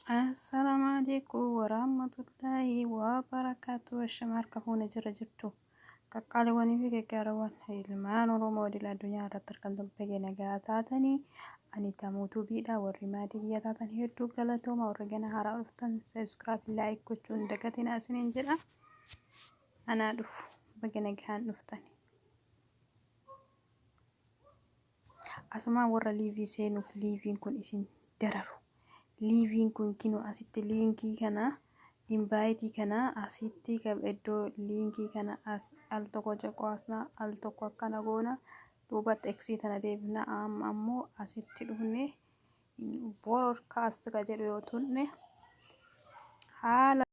Assalamu alaikum warahmatullahi wabarakatuh. Shamarka huna jira jirtu. Qaqqaalawwanii fi gaggaarawwan ilmaan Oromoo idil addunyaa irratti argamtan baga nagaa taatanii ani tamuutu biidha warri maatii biyya taatan hedduu galatooma warri gana haaraa dhuftan subscribe like gochuun dagatiin isiniin jedha. Anaa dhufu baga nagaan dhuftani. Asumaan warra liivii seenuuf liiviin kun isin dararu. Liiviin kun kinu asitti liinkii kana invite kana asitti iddoo liinkii kana as al tokko jaqoasna al tokko akkana goona duubatti exit ana deebina ammoo asitti dhufne broadcast ka jedhu yoo tunne haala